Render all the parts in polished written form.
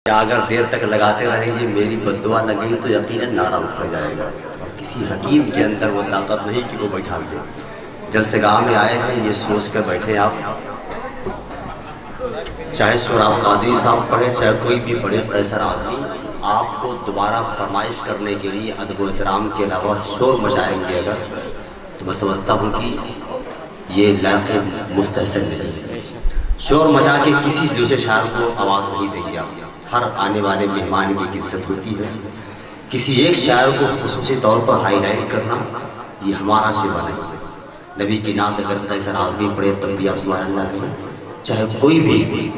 اگر دیر تک لگاتے رہیں گے میری بد دعا لگے تو یقیناً نعرہ اٹھ جائے گا. اور کسی حکیم کے اندر وہ طاقت نہیں کہ وہ بیٹھا دے. جلسہ گاہ میں آئے ہیں یہ سوچ کر بیٹھے آپ، چاہے سہراب قادری صاحب پڑھے چاہے کوئی بھی پڑھے، قیصر اعظمی آپ کو دوبارہ فرمائش کرنے کے لیے ادب و احترام کے علاوہ شور مچائیں گے اگر، تو میں سمجھتا ہوں کہ یہ لائق مستحسن نہیں ہے. شور مچا کے کسی دوسرے شاعر کو آواز نہیں دیں گے آپ. ہر آنے والے مہمان کی عزت ہوتی ہے. کسی ایک شاعر کو خصوصی طور پر ہائی لائٹ کرنا یہ ہمارا شیوا نہیں ہے. نبی کی نعت اگر قیصر اعظمی پڑھے تب بھی آپ سبحان اللہ کہیں، چاہے کوئی بھی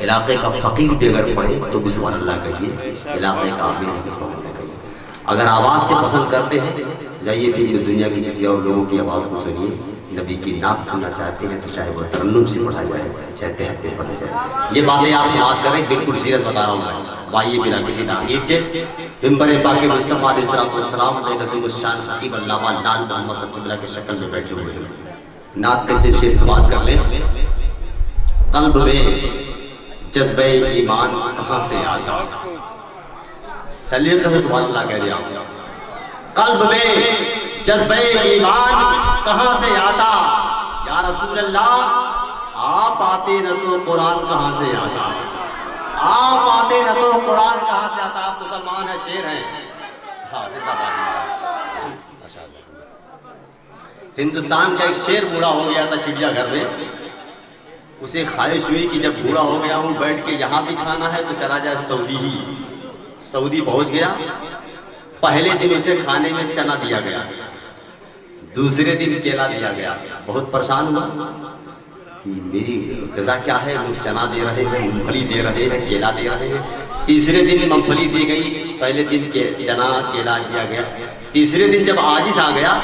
علاقے کا فقیر بھی اگر پڑھے تو بھی سبحان اللہ کہیے، علاقے کا امیر بھی سبحان اللہ کہیے. اگر آواز سے پسند کرتے ہیں جائیے پھر یہ دنیا کی کسی اور لوگوں کی آواز کو سنیے. نبی کی نعت سننا چاہتے ہیں تو چاہے وہ ترنم سے پڑھا جائے چاہے تہتے پڑھا جائے. یہ باتیں آپ سے بات کریں بالکل سیرت بتا رہا ہوں میں. وائیے بنا کسی تاخیر کے ممبر پاک مصطفیٰ علیہ السلام علیہ قسم الشان خطیب علامہ لال محمد صلی اللہ کی شکل میں بیٹھے ہوئے ہیں. نعت کے شعر سے بات کر لیں. قلب میں جذبہ ایمان کہاں سے آتا، سلیقہ سے سبحان اللہ کہہ رہے آپ. قلب میں جذبہ ایمان کہاں سے آتا، یا رسول اللہ آپ آتے نہ تو قرآن کہاں سے آتا، آپ آتے نہ تو قرآن کہاں سے آتا. آپ مسلمان ہیں، شیر ہیں. ہاں زندہ باد. ہندوستان کا ایک شیر بوڑھا ہو گیا تھا چڑیا گھر میں. اسے خواہش ہوئی کہ جب بوڑھا ہو گیا ہوں بیٹھ کے یہاں بھی کھانا ہے تو چلا جائے سعودی ہی. سعودی پہنچ گیا. پہلے دن اسے کھانے میں چنا دیا گیا، دوسرے دن کیلا دیا گیا. بہت پریشان ہوا کہ میری غذا کیا ہے، لوگ چنا دے رہے ہیں، مونگ پھلی دے رہے ہیں، کیلا دے رہے ہیں. تیسرے دن مونگ پھلی دی گئی، پہلے دن چنا کیلا دیا گیا. تیسرے دن جب عاجز آ گیا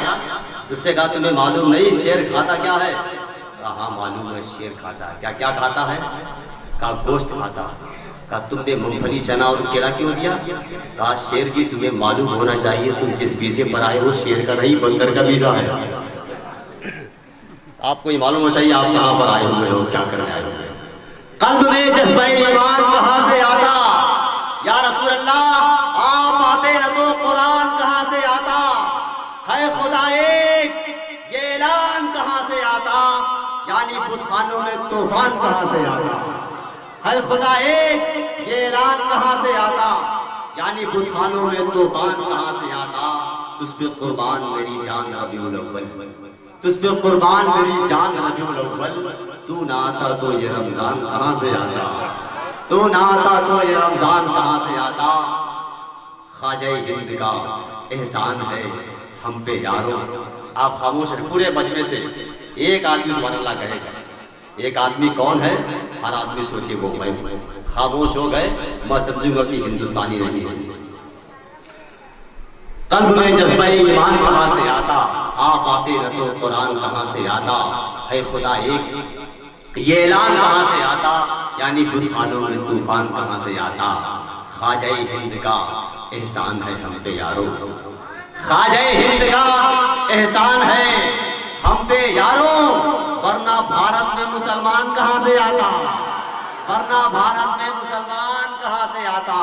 اس سے کہا تمہیں معلوم نہیں شیر کھاتا کیا ہے؟ کہا ہاں معلوم ہے شیر کھاتا ہے. کیا کھاتا ہے؟ کہا گوشت کھاتا ہے. کہا تم نے مونگ پھلی چنا اور کیلا کیوں دیا؟ کہا شیر جی تمہیں معلوم ہونا چاہیے تم جس بیزے پر آئے ہو شیر کا نہیں بندر کا بیزا ہے. آپ کو یہ معلوم ہونا چاہیے آپ کہاں پر آئے ہوئے ہو، کیا کرنے آئے ہوئے. قلب میں جذبہ ایمان کہاں سے آتا، یا رسول اللہ آپ آتے نہ تو قرآن کہاں سے آتا. ہے خدا ایک یہ اعلان کہاں سے آتا، یعنی بت خانوں میں طوفان کہاں سے آتا. ہے خدا ایک یہ اعلان کہاں سے آتا، یعنی بت خانوں میں طوفان کہاں سے آتا. تجھ پہ قربان میری جان ربیع الاول، تجھ پہ قربان میری جان ربیع الاول. تو نہ آتا تو یہ رمضان کہاں سے آتا، تو نہ آتا تو یہ رمضان کہاں سے آتا. خواجہ ہند کا احسان ہے ہم پہ یاروں. آپ خاموش ہیں، پورے مجمع سے ایک آدمی سبحان اللہ کہے گا. ایک آدمی کون ہے؟ ہر آدمی سوچے وہ میں ہوں. خاموش ہو گئے میں سمجھوں گا کہ ہندوستانی نہیں ہے. قلب میں جذبہ ایمان کہاں سے آتا، آپ آتے نہ تو قرآن کہاں سے آتا. ہے خدا ایک یہ اعلان کہاں سے آتا، یعنی بت خانوں میں طوفان کہاں سے آتا. خواجہ ہند کا احسان ہے ہم پہ یارو، خواجہ ہند کا احسان ہے ہم پہ یارو. ورنہ بھارت میں مسلمان کہاں سے آتا، ورنہ بھارت میں مسلمان کہاں سے آتا،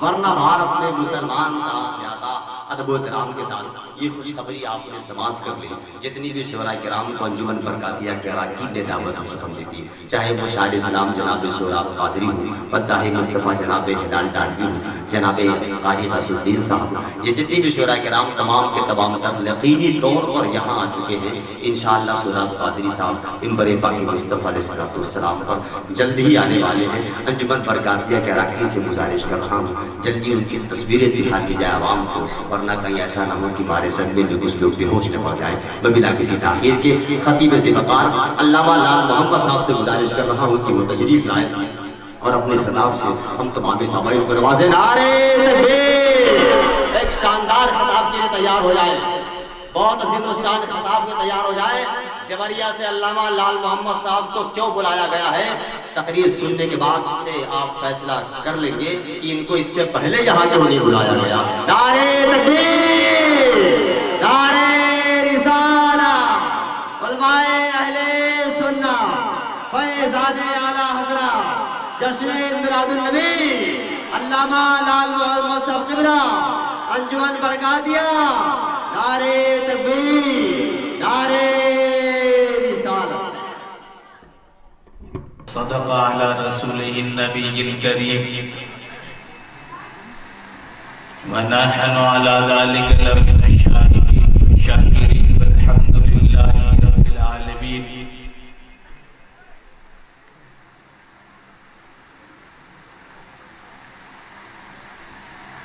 ورنہ بھارت میں مسلمان کہاں سے آتا. ادب و احترام کے ساتھ یہ خوشخبری آپ نے سماعت کر لی. جتنی بھی شعراء کرام کو انجمن برکاتیہ کے اراکین نے دعوت حکم دی تھی، چاہے وہ شاعر اسلام جناب سہراب قادری ہوں، مداح مصطفیٰ جناب ہلال ڈانڈی ہوں، جناب قاری غیاث الدین صاحب، یہ جتنی بھی شعراء کرام تمام کے تمام تر یقینی طور پر یہاں آ چکے ہیں. انشاءاللہ سہراب قادری صاحب ممبر پاک مصطفیٰ علیہ السلام پر جلد ہی آنے والے ہیں. انجمن برکاتیہ کے اراکین سے گزارش کر رہا ہوں جلدی ان کی تصویریں دکھا دی جائے عوام کو، ورنہ کہیں ایسا نہ ہو کہ ہمارے صدمے میں کچھ لوگ بے ہوش نہ پڑ جائیں. میں بلا کسی تاخیر کے خطیب ذوقار علامہ لال محمد صاحب سے گزارش کر رہا ہوں کہ وہ تشریف لائیں اور اپنے خطاب سے ہم تمام سامعین کو نوازیں. نعرے تکبیر! ایک شاندار خطاب کے لیے تیار ہو جائے، بہت عظیم الشان خطاب کے تیار ہو جائے. دیوریا سے علامہ لال محمد صاحب کو کیوں بلایا گیا ہے، تقریر سننے کے بعد سے آپ فیصلہ کر لیں گے کہ ان کو اس سے پہلے یہاں کیوں نہیں بلایا گیا. نعرے تکبیر! نعرے رسالہ! علماء اہل سنہ، فیضان اعلیٰ حضرات، جشن میلاد النبی علامہ لال محمد صاحب قبلہ انجمن برکاتیہ نعرہ تکبیر نعرہ رسالت صدق علی رسولہ النبی الکریم ونحن علی ذلک لمن الشاکرین والحمد للہ رب العالمین.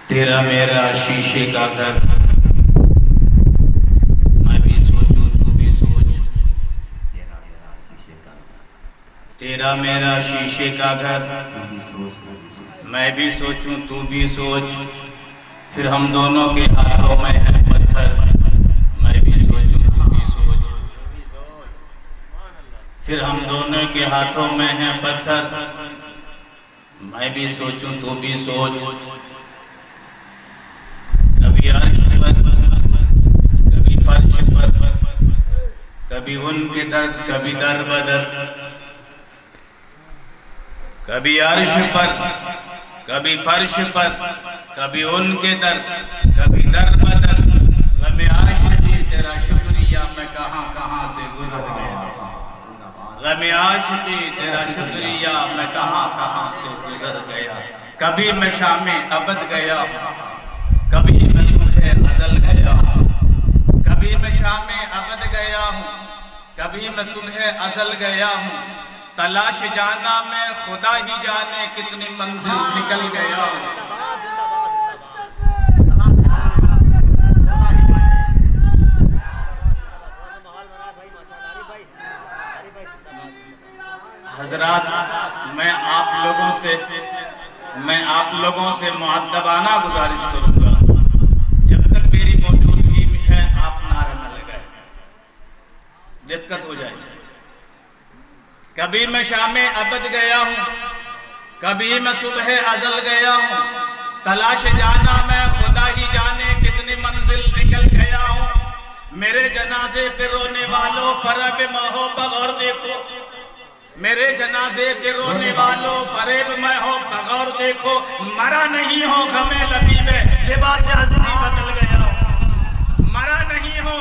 تیرا میرا شیشے کا گھر، میں بھی سوچوں تو بھی سوچ. تیرا میرا شیشے کا گھر، میں بھی سوچوں تو بھی سوچ. پھر ہم دونوں کے ہاتھوں میں ہے پتھر، میں بھی سوچوں تو بھی سوچ. پھر ہم دونوں کے ہاتھوں میں ہے پتھر، میں بھی سوچوں تو بھی سوچ. کبھی عرش پر، کبھی فرش پر، کبھی ان کے در، کبھی در بدر. کبھی عرش پر، کبھی فرش پر، کبھی ان کے در، کبھی در بدر. غم عاشقی تیرا شکریہ میں کہاں کہاں سے گزر گیا. غم عاشقی تیرا شکریہ میں کہاں کہاں سے گزر گیا. کبھی میں شام ابد گیا، کبھی میں صبح ازل گیا. کبھی میں شام ابد گیا ہوں، کبھی میں صبح ازل گیا ہوں. تلاش جانا میں خدا ہی جانے کتنی منزل نکل گیا ہوں. حضرات، میں آپ لوگوں سے مؤدبانہ گزارش کروں گا، جب تک میری موجودگی میں ہے آپ نعرہ نہ لگائیں، دقت ہو جائے گی. کبھی میں شام ابد گیا ہوں، کبھی میں صبح ازل گیا ہوں. تلاش جانا میں خدا ہی جانے کتنی منزل نکل گیا ہوں. میرے جنازے پہ رونے والوں فریب میں ہو بغور دیکھو. میرے جنازے پہ رونے والوں فریب میں ہو بغور دیکھو. مرا نہیں ہو غم لبیب لباس ہستی بدل گیا ہوں. مرا نہیں ہو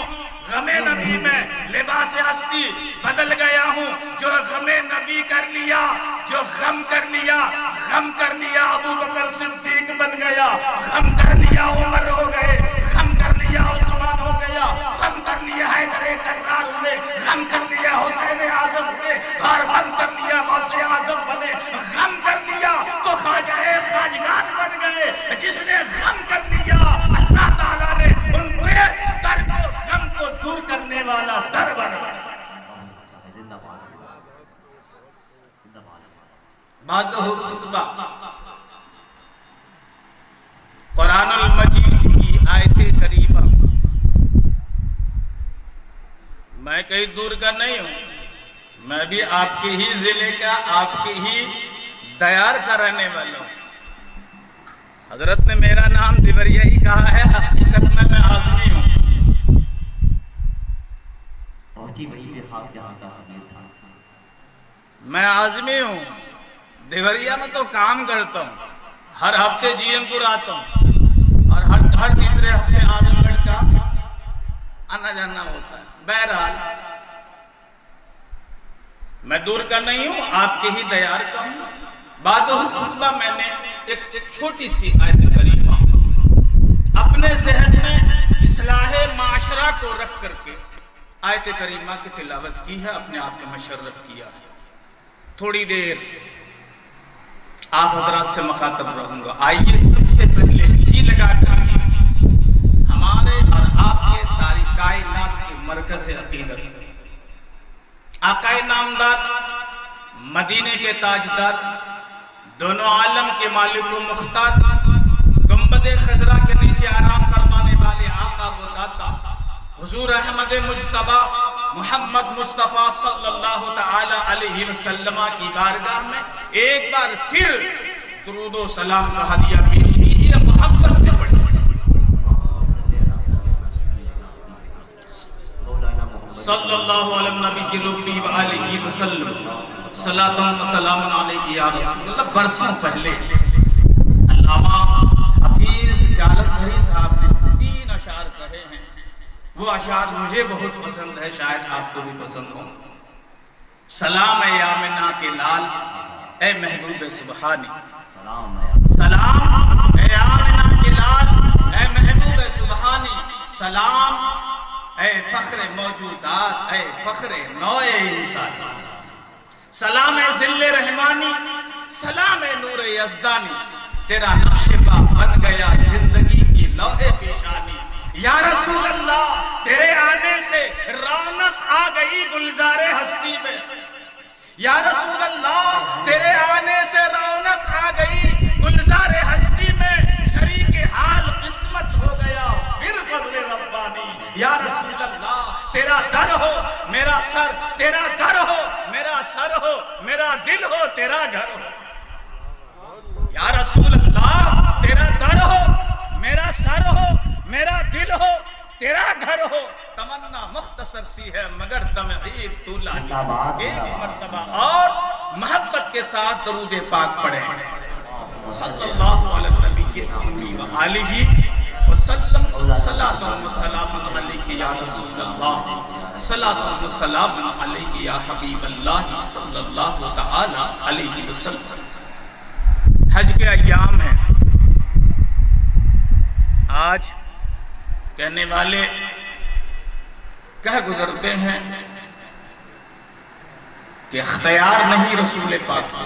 غم نبی میں لباس ہستی بدل گیا ہوں. جو غم نبی کر لیا، جو غم کر لیا ابو بکر صدیق بن گیا. غم کر لیا عمر ہو گئے، غم کر لیا عثمان ہو گیا، غم کر لیا حیدر کرار ہوئے، غم کر لیا حسین اعظم ہوئے، اور غم کر لیا غوث اعظم بنے. غم کر لیا تو خواجہ خواجگان بن گئے. جس نے غم کر لیا اللہ تعالیٰ نے ان کے در کو غم کو دور کرنے والا در بنا. بعد خطبہ قرآن المجید کی آیت کریمہ. میں کہیں دور کا نہیں ہوں، میں بھی آپ کے ہی ضلع کا، آپ کے ہی دیار کا رہنے والا ہوں. حضرت نے میرا نام دیوریا ہی کہا ہے، حقیقت میں عازمی ہوں. میں عازمی ہوں. دیوریا میں تو کام کرتا ہوں، ہر ہفتے جی ایم پور آتا ہوں، اور ہر تیسرے ہفتے اعظم گڑھ کا آنا جانا ہوتا ہے. بہرحال میں دور کا نہیں ہوں، آپ کے ہی دیار کا ہوں. بعد خطبہ میں نے ایک چھوٹی سی آیت کریمہ اپنے ذہن میں اصلاح معاشرہ کو رکھ کر کے آیت کریمہ کی تلاوت کی ہے، اپنے آپ کے مشرف کیا ہے. تھوڑی دیر آپ حضرات سے مخاطب رہوں گا. آئیے سب سے پہلے جی لگا کر کے ہمارے اور آپ کے ساری کائنات کے مرکز عقیدت آقا نامدار، مدینے کے تاجدار، دونوں عالم کے مالک و مختار، گنبد خضرا کے نیچے آرام فرمانے والے آقا و داتا حضور احمد مجتبی محمد مصطفیٰ صلی اللہ تعالی علیہ وسلم کی بارگاہ میں ایک بار پھر درود و سلام کا ہدیہ پیش کیجئے. محبت سے پڑھیں. صلی اللہ علیہ نبی ربی وآلہ وسلم صلاۃ و سلام علیہ یا رسول اللہ. برسوں پہلے اللہ وہ اشعار مجھے بہت پسند ہے، شاید آپ کو بھی پسند ہو۔ سلام اے آمنہ کے لال، اے محبوب سبحانی، سلام اے آمنہ کے لال، اے محبوب سبحانی، سلام اے فخر موجودات، اے فخر نوع انسانی، سلام اے ذل رحمانی، سلام اے نور یزدانی، تیرا نقش پا بن گیا زندگی کی لوح پیشانی۔ یا رسول اللہ تیرے آنے سے رونق آ گئی گلزار ہستی میں، یا رسول اللہ تیرے آنے سے رونق آ گئی گلزار ہستی میں، شریک حال قسمت ہو گیا پھر فضل ربانی۔ یا رسول اللہ تیرا در ہو میرا سر، تیرا در ہو میرا سر ہو، میرا دل ہو تیرا گھر ہو۔ یا رسول اللہ تیرا در ہو میرا سر ہو، میرا دل ہو تیرا گھر ہو، تمنا مختصر سی ہے مگر تمہید طولانی۔ ایک مرتبہ اور محبت کے ساتھ درود پاک پڑھیں، صلی اللہ علیہ نبی کی امی و آلہ وسلم، صلاۃ و سلام علیک یا رسول اللہ، صلاۃ و سلام علیک یا حبیب اللہ صلی اللہ تعالی علیہ وسلم۔ حج کے ایام ہیں، آج کہنے والے کہہ گزرتے ہیں کہ اختیار نہیں رسول پاک کا،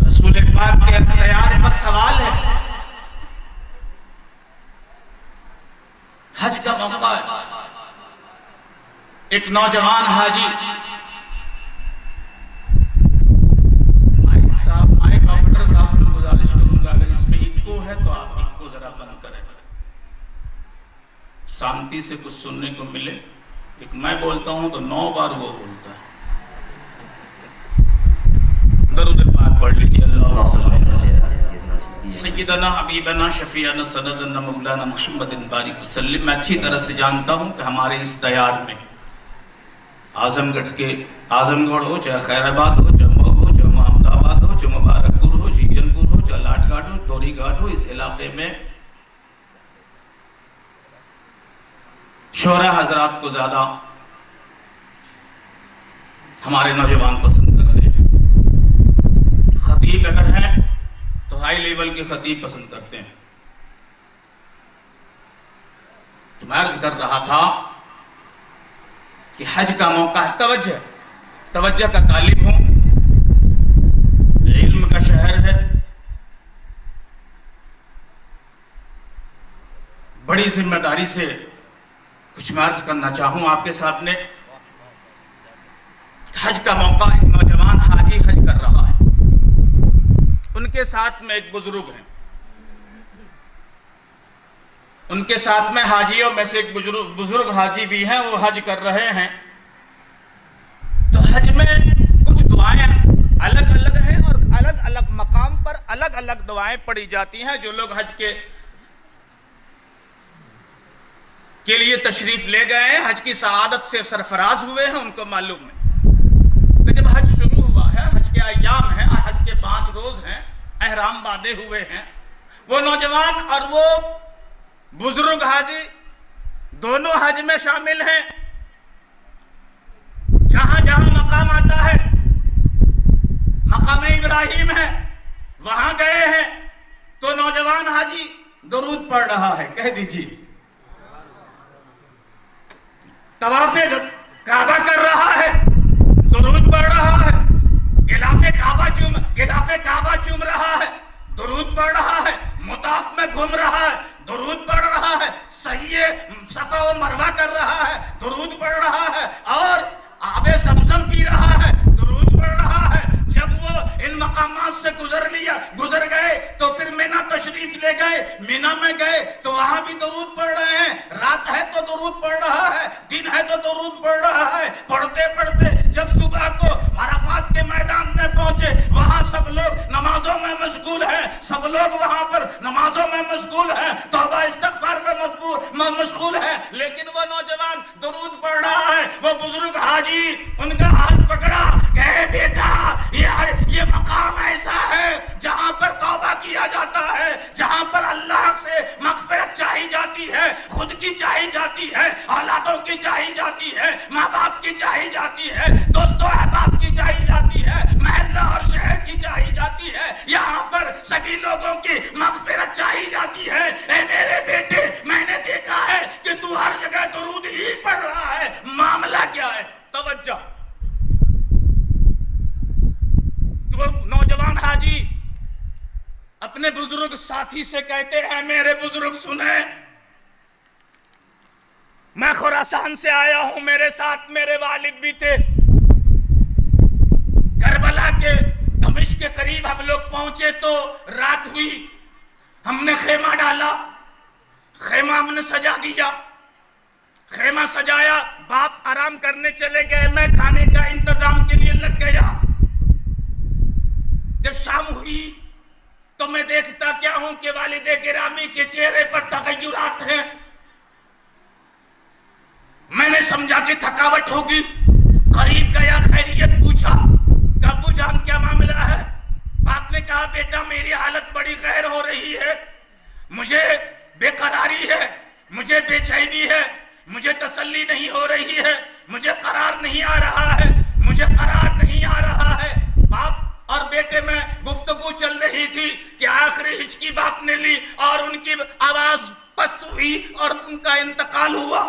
رسول پاک کے اختیار پر سوال ہے۔ حج کا موقع ہے، ایک نوجوان حاجی، مائک آپریٹر صاحب سے گزارش کروں گا اگر اس میں ایکو ہے تو آپ ایکو ذرا بند کریں، شانتی سے کچھ سننے کو ملے۔ ایک میں بولتا ہوں تو 9 بار وہ بولتا ہے۔ درود پاک پڑھ لیجیے، اللہ سیدنا حبیبنا شفیعنا سندنا مولانا محمد بارک وسلم۔ میں اچھی طرح سے جانتا ہوں کہ ہمارے اس دیار میں اعظم گڑھ ہو، چاہے خیر آباد ہو، جموں ہو، چاہے محمد آباد ہو، چاہے مبارک پور ہو، جیجن پور ہو، چاہے لاٹ گاٹ ہو، توری گاٹ ہو، اس علاقے میں شعراء حضرات کو زیادہ ہمارے نوجوان پسند کرتے ہیں۔ خطیب اگر ہیں تو ہائی لیول کے خطیب پسند کرتے ہیں۔ تو میں عرض کر رہا تھا کہ حج کا موقع ہے، توجہ کا طالب ہوں، علم کا شہر ہے، بڑی ذمہ داری سے کچھ میں عرض کرنا چاہوں آپ کے سامنے۔ حج کا موقع، ایک نوجوان حاجی حج کر رہا ہے، ان کے ساتھ میں ایک بزرگ ہیں، ان کے ساتھ میں حاجیوں میں سے ایک بزرگ حاجی بھی ہیں، وہ حج کر رہے ہیں۔ تو حج میں کچھ دعائیں الگ الگ ہیں اور الگ الگ مقام پر الگ الگ دعائیں پڑھی جاتی ہیں۔ جو لوگ حج کے لیے تشریف لے گئے ہیں، حج کی سعادت سے سرفراز ہوئے ہیں، ان کو معلوم ہے کہ جب حج شروع ہوا ہے، حج کے ایام ہیں، حج کے 5 روز ہیں، احرام باندھے ہوئے ہیں، وہ نوجوان اور وہ بزرگ حاجی دونوں حج میں شامل ہیں۔ جہاں جہاں مقام آتا ہے، مقام ابراہیم ہے، وہاں گئے ہیں تو نوجوان حاجی درود پڑھ رہا ہے، کہہ دیجیے، طواف کعبہ کر رہا ہے، درود پڑھ رہا ہے، غلاف کعبہ چوم رہا ہے، درود پڑھ رہا ہے، مطاف میں گھوم رہا ہے، درود پڑھ رہا ہے، سعی صفا و مروہ کر رہا ہے، درود پڑھ رہا ہے، اور آب زمزم پی رہا ہے، درود پڑھ رہا ہے۔ جب وہ ان مقامات سے گزر گئے تو پھر مینا تشریف لے گئے، مینا میں گئے تو وہاں بھی درود پڑھ رہے ہیں، رات ہے تو درود پڑھ رہا ہے، دن ہے تو درود پڑھ رہا ہے۔ پڑھتے پڑھتے جب صبح کو عرفات کے میدان میں پہنچے، وہاں سب لوگ نمازوں میں مشغول ہیں، سب لوگ وہاں پر نمازوں میں مشغول ہیں، توبہ استغفار میں مشغول ہیں، لیکن وہ نوجوان درود پڑھ رہا ہے۔ وہ بزرگ حاجی ان کا ہاتھ پکڑا، کہے بیٹا یہ مقام ایسا ہے جہاں پر توبہ کیا جاتا ہے، جہاں پر اللہ سے مغفرت چاہی جاتی ہے، سبھی لوگوں کی مغفرت چاہی جاتی ہے. اے میرے بیٹے میں نے دیکھا ہے کہ تو ہر جگہ درود ہی پڑھ رہا ہے, معاملہ کیا ہے؟ توجہ. تو نوجوان حاجی اپنے بزرگ ساتھی سے کہتے ہیں میرے بزرگ سنیں, میں خراسان سے آیا ہوں, میرے ساتھ میرے والد بھی تھے. کربلا کے دمشق کے قریب ہم لوگ پہنچے تو رات ہوئی, ہم نے خیمہ ڈالا, خیمہ ہم نے سجا دیا, خیمہ سجایا, باپ آرام کرنے چلے گئے, میں کھانے کا انتظام کے لیے لگ گیا. جب شام ہوئی تو میں دیکھتا کیا ہوں کہ والد گرامی کے چہرے پر تغیرات ہیں. میں نے سمجھا کہ تھکاوٹ ہوگی, قریب گیا, خیریت پوچھا کہ ابو جان کیا معاملہ ہے؟ باپ نے کہا بیٹا میری حالت بڑی غیر ہو رہی ہے, مجھے بے قراری ہے, مجھے بے چینی ہے, مجھے تسلی نہیں ہو رہی ہے, مجھے قرار نہیں آ رہا ہے, مجھے قرار نہیں آ رہا ہے. باپ اور بیٹے میں گفتگو چل رہی تھی کہ آخری ہچکی باپ نے لی اور ان کی آواز پست ہوئی اور ان کا انتقال ہوا.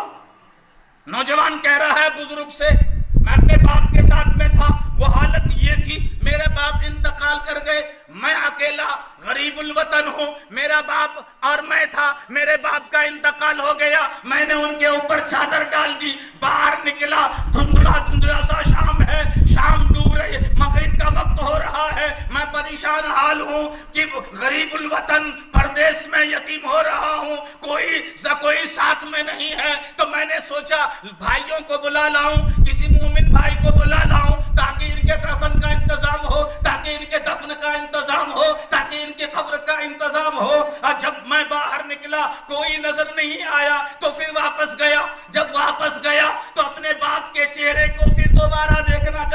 نوجوان کہہ رہا ہے بزرگ سے میں اپنے باپ کے ساتھ میں تھا, وہ حالت یہ تھی, میرے باپ انتقال کر گئے, میں اکیلا غریب الوطن ہوں, میرا باپ اور میں تھا, میرے باپ کا انتقال ہو گیا, میں نے ان کے اوپر چادر ڈال دی, باہر نکلا, دھندلا دھندلا سا شام ہے, شام ڈوب رہی, مغرب کا وقت ہو رہا ہے, میں پریشان حال ہوں کہ غریب الوطن پردیس میں یتیم ہو رہا ہوں, کوئی ساتھ میں نہیں ہے. تو میں نے سوچا بھائیوں کو بلا لاؤں, کسی مومن بھائی کو بلا لاؤں تاکہ ان کے کفن کا انتظام ہو, تاکہ ان کے دفن کا انتظام ہو, تاکہ ان کے قبر کا انتظام ہو. اور جب میں باہر نکلا کوئی نظر نہیں آیا تو پھر واپس گیا. جب واپس گیا تو اپنے باپ کے چہرے کو پھر دوبارہ دیکھنا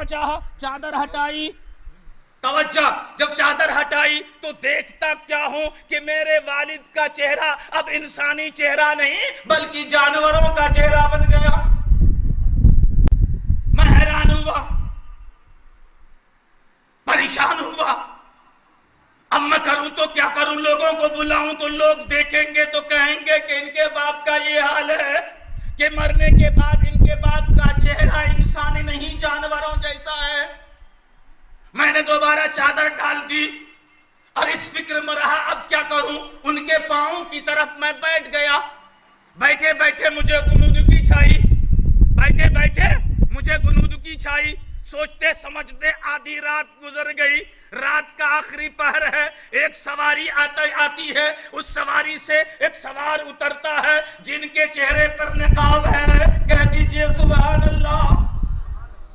چاہا, چادر ہٹائی. توجہ, جب چادر ہٹائی تو دیکھتا کیا ہوں کہ میرے والد کا چہرہ اب انسانی چہرہ نہیں بلکہ جانوروں کا چہرہ بن گیا. میں حیران ہوا, پریشان ہوا, اب میں کروں تو کیا کروں؟ لوگوں کو بلاؤں تو لوگ دیکھیں گے تو کہیں گے کہ ان کے باپ کا یہ حال ہے کہ مرنے کے بعد ان کے باپ کا چہرہ انسانی نہیں جانوروں جیسا ہے. میں نے دوبارہ چادر ڈال دی اور اس فکر میں رہا اب کیا کروں. ان کے پاؤں کی طرف میں بیٹھ گیا. بیٹھے بیٹھے مجھے غنودگی چھائی. سوچتے سمجھتے آدھی رات گزر گئی, رات کا آخری پہر ہے, ایک سواری آتی ہے, اس سواری سے ایک سوار اترتا ہے جن کے چہرے پر نقاب ہے, کہہ دیجئے سبحان اللہ,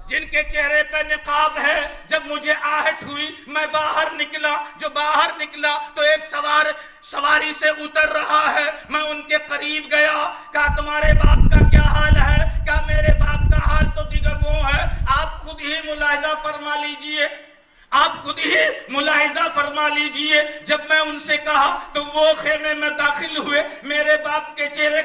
جن کے چہرے پہ نقاب ہے. جب مجھے آہٹ ہوئی میں باہر نکلا, جو باہر نکلا تو ایک سواری سے اتر رہا ہے. میں ان کے قریب گیا, کہا تمہارے باپ کا کیا حال ہے؟ کہا میرے باپ کا حال تو دیگرگوں ہے, آپ خود ہی ملاحظہ فرما لیجئے, آپ خود ہی ملاحظہ فرما لیجئے. جب میں ان سے کہا تو وہ خیمے میں داخل ہوئے, میرے باپ کے چہرے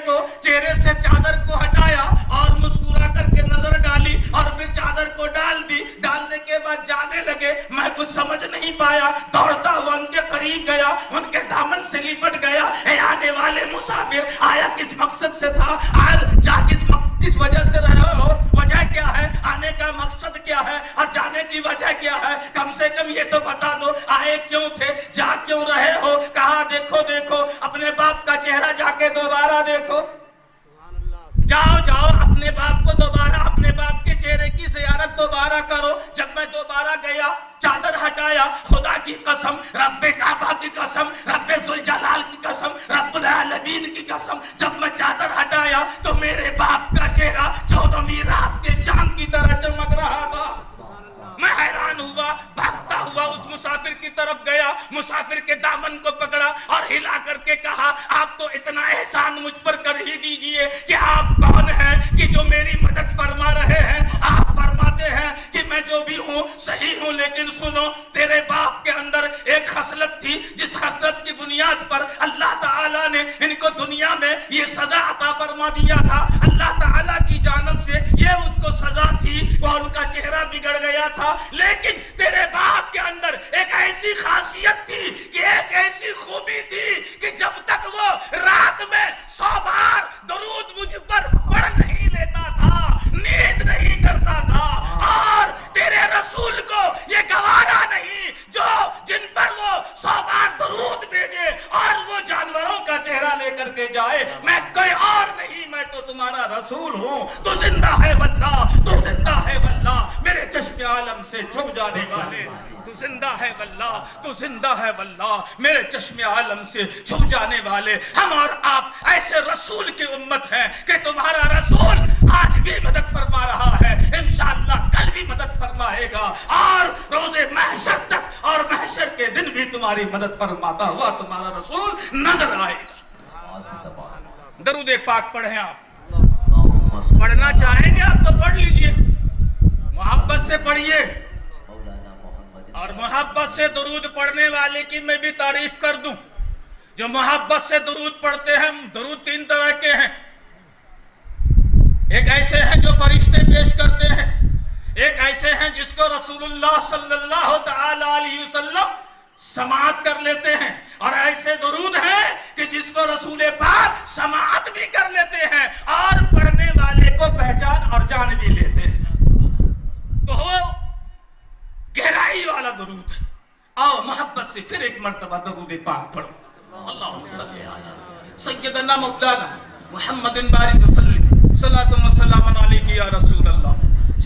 سے چادر کو ہٹایا اور مسکرا کر کے نظر ڈالی اور پھر چادر کو ڈال دی. ڈالنے کے بعد جانے لگے. میں کچھ سمجھ نہیں پایا, دوڑتا ہوا ان کے قریب گیا, ان کے دامن سے لپٹ گیا. اے آنے والے مسافر, آیا کس مقصد سے تھا؟ کس وجہ سے رہے ہو؟ وجہ کیا ہے؟ آنے کا مقصد کیا ہے اور جانے کی وجہ کیا ہے؟ کم سے کم یہ تو بتا دو, آئے کیوں تھے, جا کیوں رہے ہو؟ کہا دیکھو اپنے باپ کا چہرہ جا کے دوبارہ دیکھو, جاؤ اپنے باپ کو دوبارہ, اپنے باپ کے چہرے کی زیارت دوبارہ کرو. جب میں دوبارہ گیا, چادر ہٹایا, خدا کی قسم, رب کعبہ کی قسم, رب ذوالجلال کی قسم, رب العالمین کی قسم, جب میں چادر ہٹایا تو میرے باپ کا چہرہ 14ویں رات کے چاند کی طرح چمک رہا تھا. میں حیران ہوا, بھاگتا ہوا اس مسافر کی طرف گیا, مسافر کے دامن کو پکڑا اور ہلا کر کے کہا آپ تو اتنا احسان مجھ پر کر ہی دیجئے کہ آپ کون ہیں کہ جو میری مدد فرما رہے ہیں. آپ فرماتے ہیں کہ میں جو بھی ہوں صحیح ہوں, لیکن سنو, تیرے باپ کے اندر ایک خصلت تھی جس خصلت کی بنیاد پر اللہ تعالیٰ نے ان کو دنیا میں یہ سزا عطا فرما دیا تھا. اللہ تعالیٰ کی جانب سے یہ ان کو سزا تھی اور ان کا چہرہ بگڑ گیا تھا, لیکن تیرے باپ کے اندر ایک ایسی خاصیت تھی کہ ایک ایسی خوبی تھی کہ جب تک وہ رات میں 100 بار درود مجھ پر پڑھ نہیں لیتا تھا، نیند نہیں کرتا تھا، اور تیرے رسول کو یہ گوارا نہیں جو جن پر وہ 100 بار درود بھیجے اور وہ جانوروں کا چہرہ لے کر کے جائے، میں کوئی اور نہیں، میں تو تمہارا رسول ہوں، تو زندہ ہے واللہ، تو زندہ ہے واللہ، میرے چشم عالم سے چھپ جانے والے، تو زندہ ہے واللہ، تو زندہ ہے واللہ، میرے چشم عالم سے چھپ جانے والے، ہم اور آپ ایسے رسول کی امت ہیں کہ تمہارا رسول آج بھی مدد فرما رہا ہے، انشاءاللہ کل بھی مدد فرمائے گا، اور روز محشر تک اور محشر کے دن بھی تمہاری مدد فرماتا ہوا تمہارا رسول نظر آئے گا۔ درود پاک پڑھیں، آپ پڑھنا چاہیں گے آپ تو پڑھ لیجئے، محبت سے پڑھیے، اور محبت سے درود پڑھنے والے کی میں بھی تعریف کر دوں۔ جو محبت سے درود پڑھتے ہیں، درود 3 طرح کے ہیں، ایک ایسے ہیں جو فرشتے پیش کرتے ہیں، ایک ایسے ہیں جس کو رسول اللہ صلی اللہ تعالی علیہ وسلم سماعت کر لیتے ہیں، اور ایسے درود ہیں کہ جس کو رسول پاک سماعت بھی کر لیتے ہیں اور پڑھنے والے کو پہچان اور جان بھی لیتے ہیں۔ تو وہ گہرائی والا درود ہے۔ آؤ محبت سے پھر ایک مرتبہ درود پاک پڑھو۔ اللہم صلی علی سیدنا مولانا محمد بارک وسلم، صلاۃ و سلام علیک یا رسول اللہ،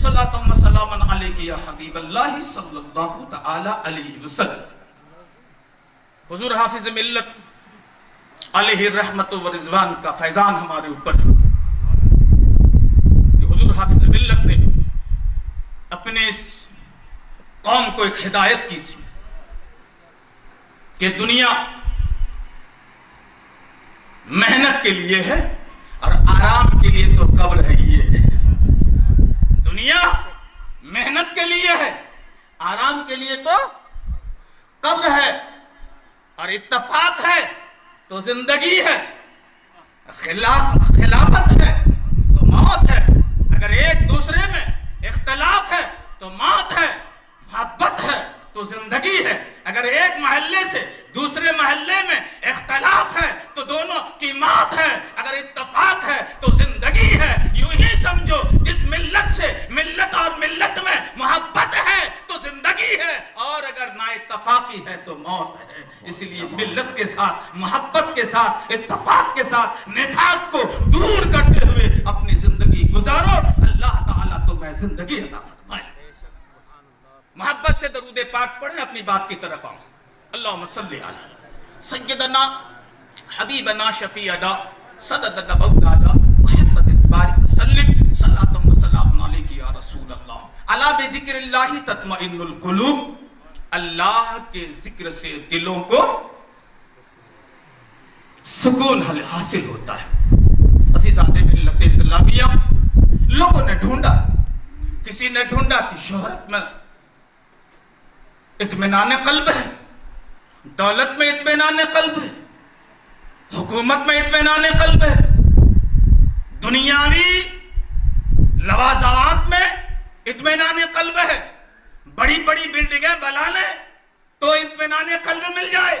صلاۃ و سلام علیک یا حبیب اللہ صلی اللہ تعالی علیہ وسلم۔ حضور حافظ ملت علیہ رحمت و رضوان کا فیضان ہمارے اوپر ہے کہ حضور حافظ ملت نے اپنے اس قوم کو ایک ہدایت کی تھی کہ دنیا محنت کے لیے ہے اور آرام کے لیے تو قبر ہے۔ یہ ہے دنیا محنت کے لیے ہے، آرام کے لیے تو قبر ہے، اور اتفاق ہے تو زندگی ہے، خلافت ہے تو موت ہے، اگر ایک دوسرے میں اختلاف ہے تو موت ہے، محبت ہے تو زندگی ہے، اگر ایک محلے سے دوسرے محلے میں اختلاف ہے تو دونوں کی موت ہے، اگر اتفاق ہے تو زندگی ہے۔ یوں ہی سمجھو جس ملت سے ملت اور ملت میں محبت ہے تو زندگی ہے، اور اگر نا اتفاقی ہے تو موت ہے۔ اس لیے ملت کے ساتھ، محبت کے ساتھ، اتفاق کے ساتھ نفاق کو دور کرتے ہوئے اپنی زندگی گزارو، اللہ تعالیٰ تمہیں زندگی عطا فرمائے۔ محبت سے درود پاک پڑھیں، اپنی بات کی طرف آؤں۔ اللہم صلی علی سیدنا حبیبنا شفیعنا سندنا مولانا محمد بارک وسلم، صلاۃ و سلام علیک یا رسول اللہ۔ الا بذکر اللہ تطمئن القلوب، اللہ کے ذکر سے دلوں کو سکون حاصل ہوتا ہے۔ عزیزان ملت اسلامیہ، لوگوں نے ڈھونڈا، کسی نے ڈھونڈا کہ شہرت میں اطمینان قلب ہے، دولت میں اطمینان قلب ہے، حکومت میں اطمینان قلب ہے، دنیاوی لوازمات میں اطمینان قلب ہے، بڑی بڑی بلڈنگیں بنا لیں تو اطمینان قلب مل جائے۔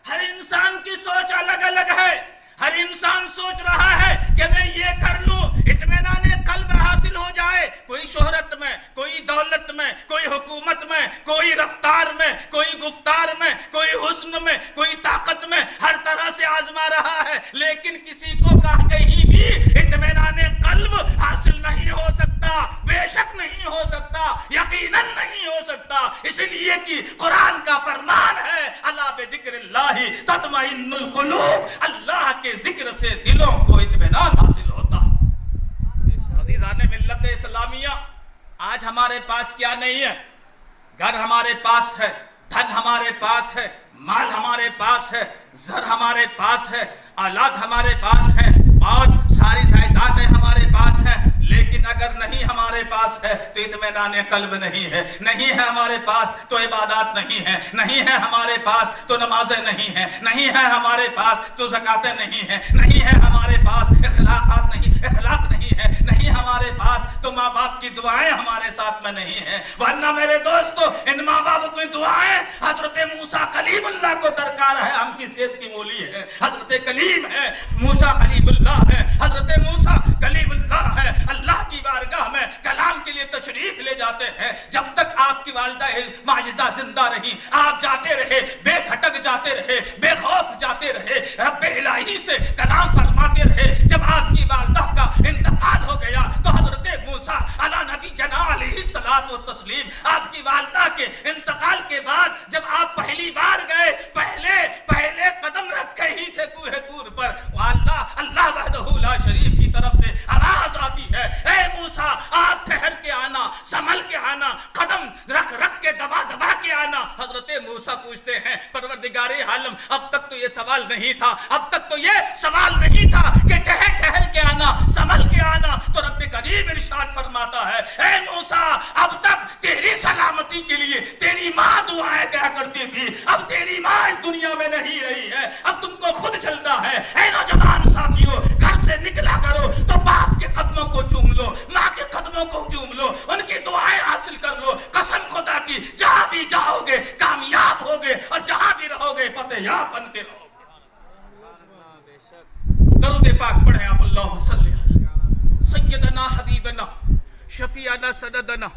ہر انسان کی سوچ الگ الگ ہے، ہر انسان سوچ رہا ہے کہ میں یہ کر لوں اطمینان قلب حاصل ہو جائے۔ کوئی شہرت میں، کوئی دولت میں، کوئی حکومت میں، کوئی رفتار میں، کوئی گفتار میں، کوئی حسن میں، کوئی طاقت میں، ہر طرح سے آزما رہا ہے، لیکن کسی کو کہیں بھی اطمینان قلب حاصل نہیں ہو سکتا، بے شک نہیں ہو سکتا، یقیناً نہیں ہو سکتا، اس لیے کہ قرآن کا فرمان ہے الا بذکر اللہ تطمئن القلوب، اللہ کے ذکر سے دلوں کو اطمینان حاصل ہوتا۔ عزیزان ملت اسلامیہ، آج ہمارے پاس کیا نہیں ہے؟ گھر ہمارے پاس ہے، دھن ہمارے پاس ہے، مال ہمارے پاس ہے، زر ہمارے پاس ہے، اولاد ہمارے پاس ہے، اور ساری جائیدادیں ہمارے پاس ہیں، لیکن اگر نہیں ہمارے پاس ہے تو اطمینان قلب نہیں ہے، نہیں ہے ہمارے پاس تو عبادات نہیں ہے، نہیں ہے ہمارے پاس تو نمازیں نہیں ہیں، نہیں ہے ہمارے پاس تو زکاتیں نہیں ہیں، نہیں ہے ہمارے پاس اخلاق نہیں ہے، نہیں ہمارے پاس تو ماں باپ کی دعائیں ہمارے ساتھ میں نہیں ہیں۔ ورنہ میرے دوستو ان ماں باپ کی دعائیں حضرت موسیٰ کلیم اللہ کو درکار ہے، ہم کی صحت کی مولی ہے، حضرت کلیم ہے، موسیٰ کلیم اللہ ہے، حضرت موسیٰ کلیم اللہ ہے، اللہ کی بارگاہ میں کلام کے لیے تشریف لے جاتے ہیں۔ جب تک آپ کی والدہ ماجدہ زندہ رہی آپ جاتے رہے، بے کھٹک جاتے رہے، بے خوف جاتے رہے، رب الہی سے کلام فرماتے رہے۔ جب آپ کی والدہ کا انتقال ہو گیا تو حضرت موسیٰ علی نبی جنا علیہ الصلوۃ والتسلیم آپ کی والدہ کے انتقال کے بعد جب آپ پہلی بار گئے، پہلے قدم رکھے ہی تھے کوہ طور پر، اللہ وحدہ لا شریف کی طرف سے آواز آتی ہے، اے موسیٰ آپ ٹھہر کے آنا، سنبھل کے آنا، قدم رکھ کے دبا کے آنا۔ حضرت موسیٰ پوچھتے ہیں پروردگار عالم اب تک تو یہ سوال نہیں تھا، اب تک تو یہ سوال نہیں تھا کہ ٹھہر کے آنا، سنبھل کے آنا۔ تو رب کریم ارشاد فرماتا ہے، اے موسیٰ اب تک تیری سلامتی کے لیے تیری ماں دعائیں کیا کرتی تھی، اب تیری ماں اس دنیا میں نہیں رہی ہے، اب تم کو خود چلنا ہے۔ اے نوجوان ساتھیوں گھر سے نکلا کرو تو باپ کے قدموں کو چوم لو، ماں کے قدموں کو چوم لو، ان کی دعائیں حاصل کر لو۔ قسم خدا کی جہاں بھی جاؤ گے کامیاب ہوگے اور جہاں بھی رہو گے فتح یاب بن کے رہو گے۔ درود پاک پڑھیں آپ، اللہم صلی علی سیدنا حبیبنا شفیعنا سندنا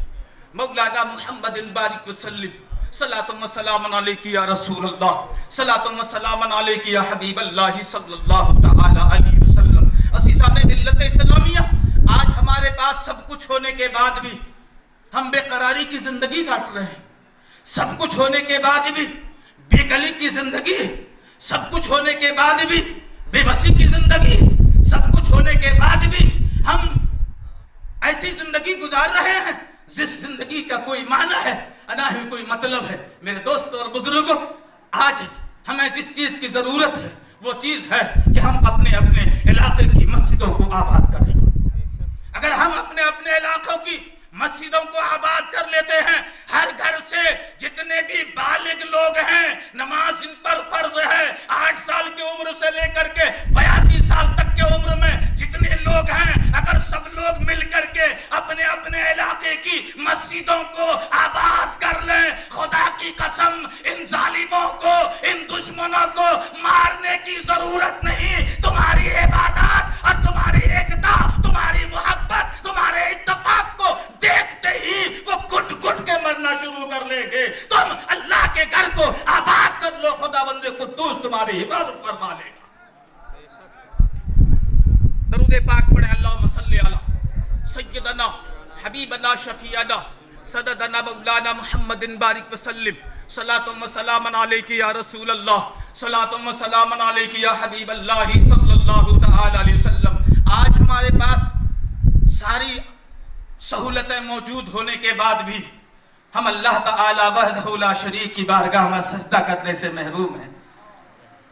مولانا محمد بارک وسلم، صلاۃ و سلام علیک یا رسول اللہ، صلاۃ و سلام علیک یا حبیب اللہ صلی اللہ تعالی علیہ وسلم۔ عزیزان ملت اسلامیہ، آج ہمارے پاس سب کچھ ہونے کے بعد بھی ہم بے قراری کی زندگی کاٹ رہے ہیں، سب کچھ ہونے کے بعد بھی بے گلی کی زندگی، سب کچھ ہونے کے بعد بھی بے بسی کی زندگی، سب کچھ ہونے کے بعد بھی ہم ایسی زندگی گزار رہے ہیں جس زندگی کا کوئی معنی ہے نہ ہی کوئی مطلب ہے۔ میرے دوستوں اور بزرگوں، آج ہمیں جس چیز کی ضرورت ہے وہ چیز ہے کہ ہم اپنے علاقے کی مسجدوں کو آباد کریں۔ اگر ہم اپنے علاقوں کی مسجدوں کو آباد کر لیتے ہیں، ہر گھر سے جتنے بھی بالغ لوگ ہیں، نماز ان پر فرض ہے، 8 سال کی عمر سے لے کر کے 82 سال تک کے عمر میں جتنے لوگ ہیں، اگر سب لوگ مل کر کے اپنے علاقے کی مسجدوں کو آباد کر لیں، خدا کی قسم ان ظالموں کو، ان دشمنوں کو مارنے کی ضرورت نہیں۔ تمہاری عبادات اور تمہاری ایکتا، تمہاری محبت، تمہارے اتفاق کو دیکھتے ہی وہ گٹ گٹ کے مرنا شروع کر لیں گے۔ تم اللہ کے گھر کو آباد کر لو، خداوند قدوس تمہاری حفاظت فرما لے گا۔ درود پاک پڑھیں، اللہم صلی علی سیدنا حبیبنا شفیعنا سندنا مولانا محمد بارک وسلم، صلاۃ و سلام علیک یا رسول اللہ، صلاۃ و سلام علیک یا حبیب اللہ صلی اللہ تعالی علیہ وسلم۔ آج ہمارے پاس ساری سہولتیں موجود ہونے کے بعد بھی ہم اللہ تعالی وحدہ لا شریک کی بارگاہ میں سجدہ کرنے سے محروم ہیں۔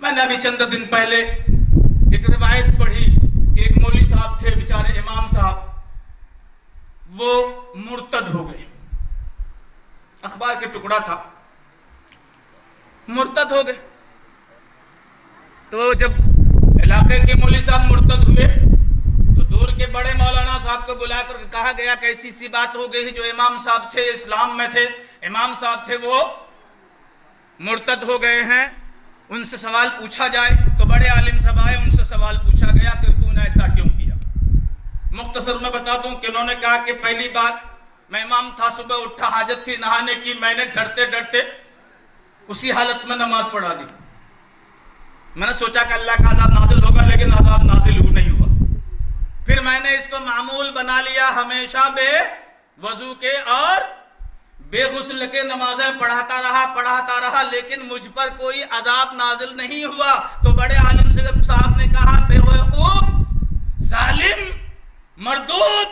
میں نے ابھی چند دن پہلے ایک روایت پڑھی کہ ایک مولوی صاحب تھے، بیچارے امام صاحب، وہ مرتد ہو گئے، اخبار کے ٹکڑا تھا، مرتد ہو گئے۔ تو جب علاقے کے مولوی صاحب مرتد ہوئے تو دور کے بڑے مولانا صاحب کو بلا کر کہا گیا کہ ایسی سی بات ہو گئی، جو امام صاحب تھے، اسلام میں تھے، امام صاحب تھے، وہ مرتد ہو گئے ہیں، ان سے سوال پوچھا جائے۔ تو بڑے عالم صاحب آئے، ان سے سوال پوچھا گیا کہ تو نے ایسا کیوں کیا؟ مختصر میں بتا دوں کہ انہوں نے کہا کہ پہلی بار میں امام تھا، صبح اٹھا، حاجت تھی نہانے کی، میں نے ڈرتے ڈرتے اسی حالت میں نماز پڑھا دی۔ میں نے سوچا کہ اللہ کا عذاب نازل ہوگا، لیکن عذاب نازل نہیں ہوا۔ پھر میں نے اس کو معمول بنا لیا، ہمیشہ بے وضو کے اور بے غسل کے نمازیں پڑھاتا رہا، لیکن مجھ پر کوئی عذاب نازل نہیں ہوا۔ تو بڑے عالم صاحب نے کہا، بے وقوف، ظالم، مردود،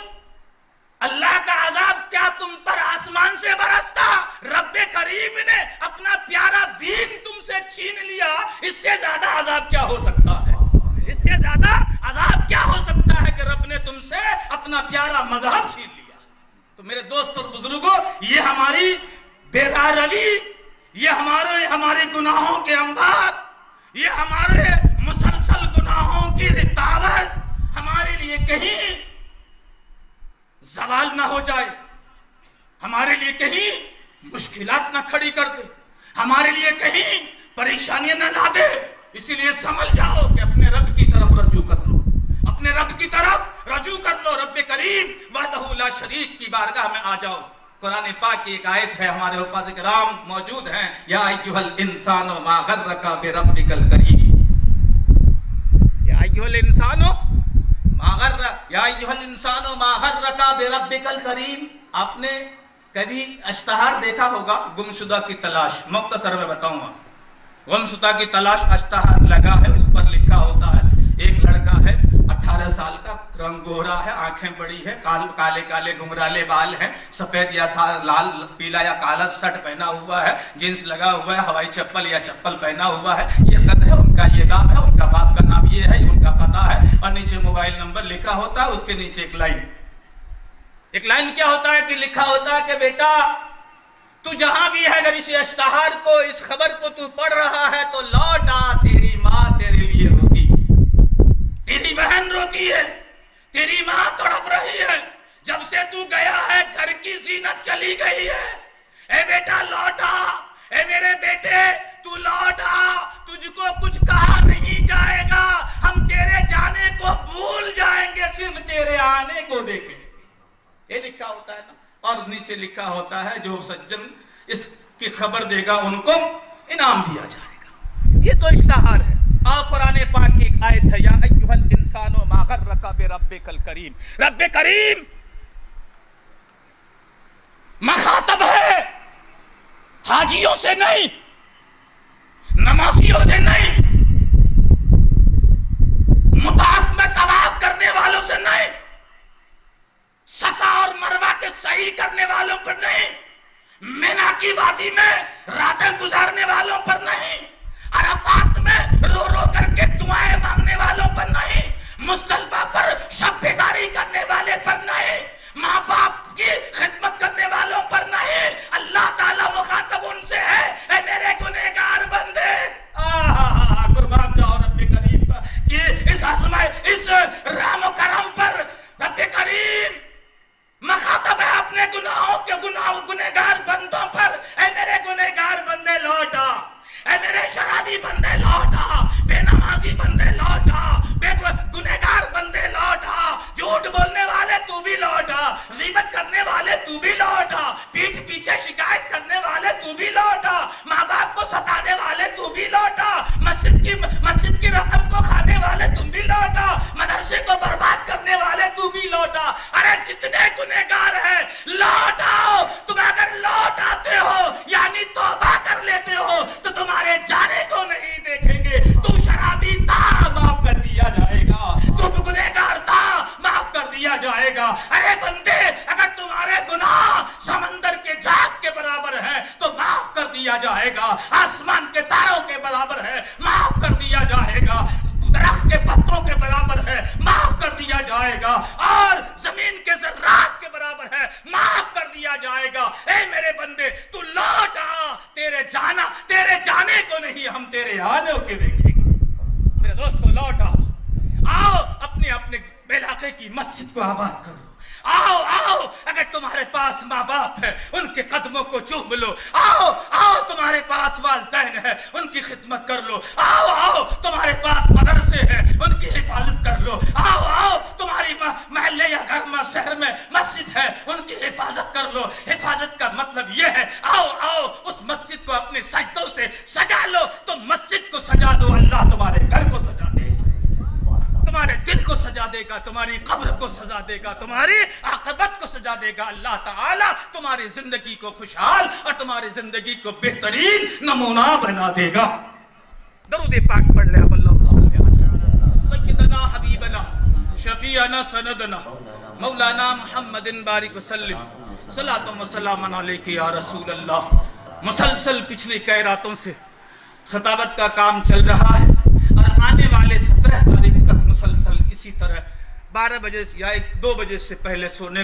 اللہ کا عذاب کیا تم پر آسمان سے برستا؟ رب کریم نے اپنا پیارا دین تم سے چھین لیا، اس سے زیادہ عذاب کیا ہو سکتا ہے؟ اس سے زیادہ عذاب کیا ہو سکتا ہے کہ رب نے تم سے اپنا پیارا مذہب یہ ہمارے گناہوں کے انبار، یہ ہمارے مسلسل گناہوں کی رتاوت ہمارے لیے کہیں زوال نہ ہو جائے، ہمارے لیے کہیں مشکلات نہ کھڑی کر دے، ہمارے لیے کہیں پریشانیاں نہ لا دے۔ اسی لیے سمجھ جاؤ کہ اپنے رب کی طرف رجوع کر لو، اپنے رب کی طرف رجوع کر لو، رب کریم وحدہ لا شریک کی بارگاہ میں آ جاؤ۔ قرآن پاک کی ایک آیت ہے، ہمارے حفاظ کرام موجود ہیں، یا ایھا الانسان ما غرک بربک الکریم، یا ایھا الانسان ما غرک بربک الکریم۔ آپ نے کبھی اشتہار دیکھا ہوگا گمشدہ کی تلاش؟ مختصر میں بتاؤں گا۔ گمشدہ کی تلاش اشتہار لگا ہے، اوپر لکھا ہوتا ہے ایک لڑکا ہے 18 سال کا، رنگ گورا ہے، آنکھیں بڑی ہے، کالے کالے گھنگرالے بال ہیں، سفید یا لال پیلا یا کالا شرٹ پہنا ہوا ہے، جینس لگا ہوا ہے، ہوائی چپل یا چپل پہنا ہوا ہے، یہ قد ہے ان کا، یہ نام ہے ان کا، باپ کا نام یہ ہے، ان کا پتہ ہے، اور نیچے موبائل نمبر لکھا ہوتا ہے، اس کے نیچے ایک لائن کیا ہوتا ہے کہ لکھا ہوتا ہے کہ بیٹا تو جہاں بھی ہے اگر اس اشتہار کو، اس خبر کو تو پڑھ رہا ہے تو لوٹ آ، تیری ماں تیرے لیے روتی، تیری بہن روتی ہے، تیری ماں تڑپ رہی ہے، جب سے تو گیا ہے گھر کی زینت چلی گئی ہے، اے بیٹا لوٹ آ، اے میرے بیٹے تو لوٹ آ، تجھ کو کچھ کہا نہیں جائے گا، ہم تیرے جانے کو بھول جائیں گے، صرف تیرے آنے کو دیکھیں۔ یہ لکھا ہوتا ہے نا، اور نیچے لکھا ہوتا ہے جو سجن اس کی خبر دے گا ان کو انعام دیا جائے گا۔ یہ تو اشتہار ہے۔ اور قرآن پاک کی ایک آیت ہے، یا ایھا الانسان ما غرک بربک الکریم، رب کریم مخاطب ہے حاجیوں سے نہیں، نمازیوں سے نہیں، مطاف میں طواف کرنے والوں سے نہیں، صفا اور مروہ کے صحیح کرنے والوں پر نہیں، مینا کی وادی میں راتیں گزارنے والوں پر نہیں، عرفات میں رو رو کر کے دعائیں مانگنے والوں پر نہیں، مزدلفہ پر شب بیداری کرنے والے پر نہیں، ماں باپ کی خدمت کرنے والوں پر نہیں، اللہ تعالیٰ مخاطب ان سے ہے، اے میرے گنہگار بندے، قربان جاؤ رب کریم کہ اس عظمت، اس رحم و کرم پر رب کریم مخاطب ہے اپنے گنہگار بندوں پر، اے میرے گنہگار بندے لوٹا، اے میرے شرابی بندے لوٹا، بے نمازی بندے لوٹا، بے گنہگار بندے لوٹا، جھوٹ بولنے والے تو بھی لوٹا، غیبت کرنے والے تو بھی لوٹا، پیٹھ پیچھے شکایت کرنے والے تو بھی لوٹا، ماں باپ کو ستانے والے تو بھی لوٹا، مسجد کی رقم کو کھانے والے تم بھی لوٹا، مدرسے کو برباد کرنے والے تو بھی لوٹا، ارے جتنے گنہگار ہیں لوٹ آؤ، تم اگر لوٹ آتے ہو یعنی توبہ کر لیتے ہو تو تمہارے جانے کو نہیں دیکھیں گے، تو شرابی تھا معاف کر دیا جائے گا، تم گنہگار تھا معاف کر دیا جائے گا، ارے بندے اگر تمہارے گناہ سمندر کے جھاگ کے برابر ہے تو معاف کر دیا جائے گا، آسمان کے تاروں کے برابر ہے معاف کر دیا جائے گا، درخت کے پتوں کے برابر ہے معاف کر دیا جائے گا، اور زمین کے ذرات کے برابر ہے معاف کر دیا جائے گا۔ اے میرے بندے تو لوٹ آ، تیرے جانے کو نہیں ہم تیرے آنے کے دیکھیں گے۔ میرے دوستو لوٹ آؤ، اپنے علاقے کی مسجد کو آباد کر لو، آؤ اگر تمہارے پاس ماں باپ ہے ان کے قدموں کو چوم لو، آؤ تمہارے پاس والدین ہے ان کی خدمت کر لو، آؤ تمہارے پاس مدرسے ہیں ان کی حفاظت کر لو، آؤ تمہاری محلے یا گھر میں شہر میں مسجد ہے ان کی حفاظت کر لو۔ حفاظت کا مطلب یہ ہے آؤ اس مسجد کو اپنے سجدوں سے سجا لو، تو مسجد کو سجا دو، اللہ تمہارے گھر کو سجا دے گا، تمہارے دل کو سجا دے گا، تمہاری قبر کو سجا دے گا، تمہاری عاقبت کو سجا دے گا، اللہ تعالیٰ تمہاری زندگی کو خوشحال اور تمہاری زندگی کو بہترین نمونہ بنا دے گا۔ درود پاک پڑھ لے، اب اللہم صلی علی سیدنا حبیبنا شفیعنا سندنا مولانا محمد بارک وسلم، صلاۃ و سلام علیک یا رسول اللہ۔ مسلسل پچھلی کئی راتوں سے خطابت کا کام چل رہا ہے، اور آنے والے 17 تاریخ تک مسلسل اسی طرح 12 بجے یا 2 بجے سے پہلے سونے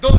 2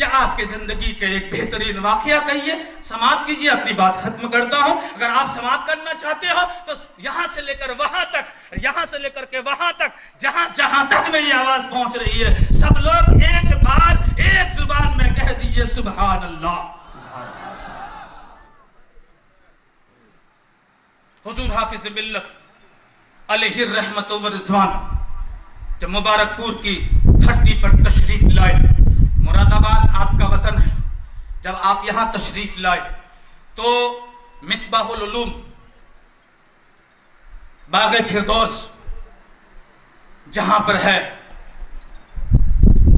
یا آپ کے زندگی کے ایک بہترین واقعہ کہیے، سماعت کیجئے، اپنی بات ختم کرتا ہوں۔ اگر آپ سماعت کرنا چاہتے ہو تو یہاں سے لے کر وہاں تک، یہاں سے لے کر کے وہاں تک، جہاں جہاں تک میری آواز پہنچ رہی ہے، سب لوگ ایک بار ایک زبان میں کہہ دیجئے سبحان اللہ۔ حضور حافظ ملت علیہ الرحمت و رضوان جب مبارک پور کی دھرتی پر تشریف لائے، مراد آباد آپ کا وطن ہے، جب آپ یہاں تشریف لائے تو مصباح العلوم باغ فردوس جہاں پر ہے،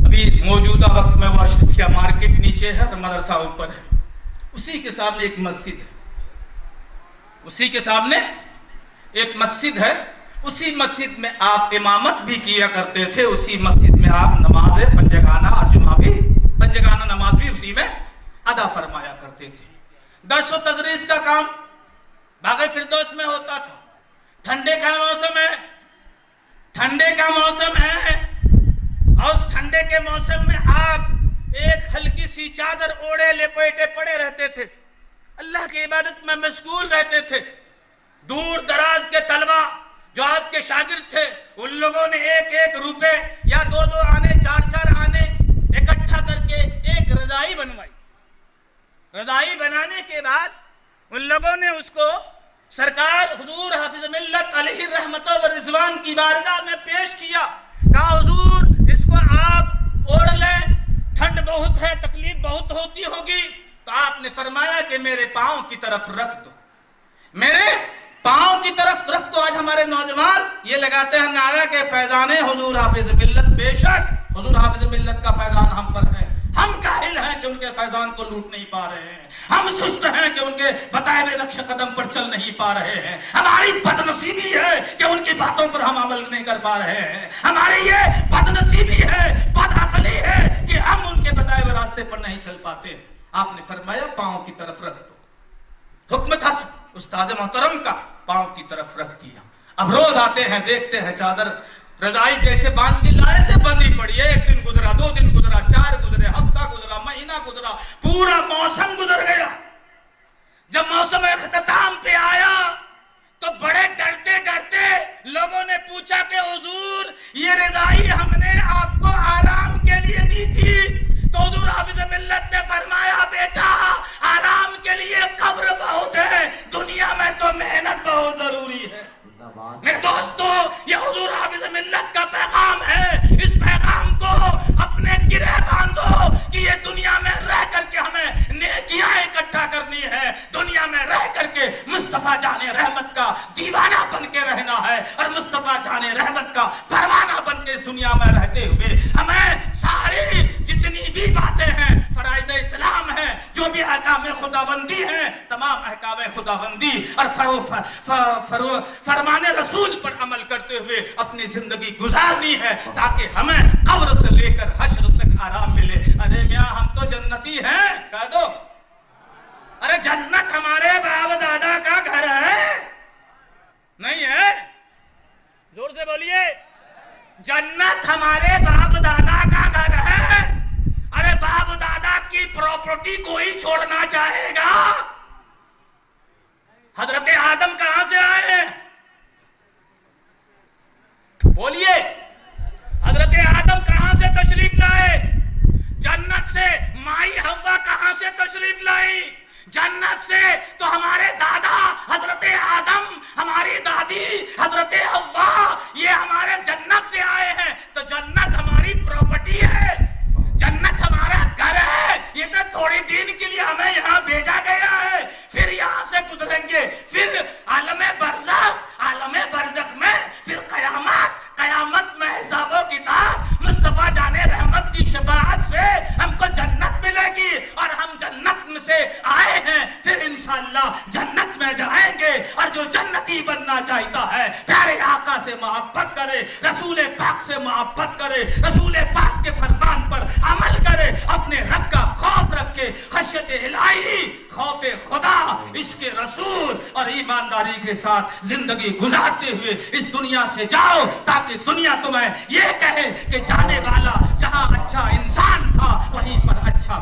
ابھی موجودہ وقت میں وہ اشرفیہ مارکیٹ نیچے ہے اور مدرسہ اوپر ہے، اسی کے سامنے ایک مسجد ہے، اسی کے سامنے ایک مسجد ہے، اسی مسجد میں آپ امامت بھی کیا کرتے تھے، اسی مسجد میں آپ نماز پنجگانہ اور جمعہ بھی، پنجگانہ نماز بھی اسی میں ادا فرمایا کرتے تھے۔ درس و تدریس کا کام باغ فردوس میں ہوتا تھا۔ ٹھنڈے کا موسم ہے، ٹھنڈے کا موسم ہے، اور اس ٹھنڈے کے موسم میں آپ ایک ہلکی سی چادر اوڑے لپیٹے پڑے رہتے تھے، اللہ کی عبادت میں مشغول رہتے تھے۔ دور دراز کے طلبہ جو آپ کے شاگرد تھے، ان لوگوں نے ایک ایک روپے یا دو دو آنے، چار چار آنے اکٹھا کر کے ایک رضائی بنوائی۔ رضائی بنانے کے بعد ان لوگوں نے اس کو سرکار حضور حافظ ملت علیہ الرحمت و رضوان کی بارگاہ میں پیش کیا، کہا حضور اس کو آپ اوڑھ لیں، ٹھنڈ بہت ہے، تکلیف بہت ہوتی ہوگی، تو آپ نے فرمایا کہ میرے پاؤں کی طرف رکھ دو، میرے پاؤں کی طرف رکھ دو۔ آج ہمارے نوجوان یہ لگاتے ہیں نعرہ کہ فیضان حضور حافظ ملت، بے شک حضور حافظ ملت کا فیضان ہم پر ہے، ہم کاہل ہیں کہ ان کے فیضان کو لوٹ نہیں پا رہے ہیں، ہم سست ہیں کہ ان کے بتائے ہوئے نقش قدم پر چل نہیں پا رہے ہیں، ہماری بد نصیبی ہے کہ ان کی باتوں پر ہم عمل نہیں کر پا رہے ہیں، ہماری یہ بد نصیبی ہے، بد عقلی ہے کہ ہم ان کے بتائے ہوئے راستے پر نہیں چل پاتے۔ آپ نے فرمایا پاؤں کی طرف رکھ دو، حکم تھا استاد محترم کا، پاؤں کی طرف رکھ دیا۔ اب روز آتے ہیں، دیکھتے ہیں چادر رضائی جیسے باندھ کے لائے تھے بندی پڑی ہے، ایک دن گزرا، دو دن گزرا، چار گزرے، ہفتہ گزرا، مہینہ گزرا، پورا موسم گزر گیا۔ جب موسم اختتام پہ آیا تو بڑے ڈرتے ڈرتے لوگوں نے پوچھا کہ حضور یہ رضائی ہم نے آپ کو آرام کے لیے دی تھی، تو حضور حافظ ملت نے فرمایا بیٹا آرام کے لیے قبر بہت ہے، دنیا میں تو محنت بہت ضروری ہے۔ میرے دوستو یہ حضور حافظ ملت کا پیغام ہے، اس پیغام کو اپنے گرہ باندھو کہ یہ دنیا میں رہ کر کے ہمیں نیکیاں اکٹھا کرنی ہے، دنیا میں رہ کر کے مصطفیٰ جان رحمت کا دیوانہ بن کے رہنا ہے، اور مصطفیٰ جان رحمت کا پروانہ بن کے اس دنیا میں رہتے ہوئے ہمیں ساری جتنی بھی باتیں ہیں، فرائض اسلام ہیں، جو بھی احکام خداوندی ہیں، تمام احکام خداوندی اور فرمان رسول پر عمل کرتے ہوئے اپنی زندگی گزارنی ہے، تاکہ ہمیں قبر سے لے کر حشر تک آرام ملے۔ ارے میاں ہم تو جنتی ہیں، کہہ دو، ارے جنت ہمارے باپ دادا کا گھر ہے، نہیں ہے؟ زور سے بولیے، جنت ہمارے باپ دادا کا گھر ہے۔ ارے باپ دادا کی پراپرٹی کوئی چھوڑنا چاہے گا؟ حضرت آدم کہاں سے آئے ہیں؟ بولیے، حضرت آدم کہاں سے تشریف لائے؟ جنت سے۔ مائی حوا کہاں سے تشریف لائی؟ جنت سے۔ تو ہمارے دادا حضرت آدم، ہماری دادی حضرت حوا، یہ ہمارے جنت سے آئے ہیں، تو جنت ہماری پراپرٹی ہے، جنت ہمارا گھر ہے۔ یہ تو تھوڑی دن کے لیے ہمیں یہاں بھیجا گیا ہے، پھر یہاں سے گزریں گے، پھر عالم برزخ میں پھر قیامت میں حساب و کتاب مصطفیٰ جان رحمت کی شفاعت سے ہم کو جنت ملے گی، اور ہم جنت میں سے آئے ہیں، پھر انشاءاللہ جنت میں جائیں گے۔ اور جو جنتی بننا چاہتا ہے پیارے آقا سے محبت کرے، رسول پاک سے محبت کرے، رسول پاک کے فرمان پر عمل کرے، اپنے رب کا خوف رکھے، خشیت الہی، خوف خدا، عشق رسول اور ایمانداری کے ساتھ زندگی گزارتے ہوئے اس دنیا سے جاؤ، تاکہ دنیا تمہیں یہ کہے کہ جانے والا جہاں اچھا انسان تھا وہیں پر اچھا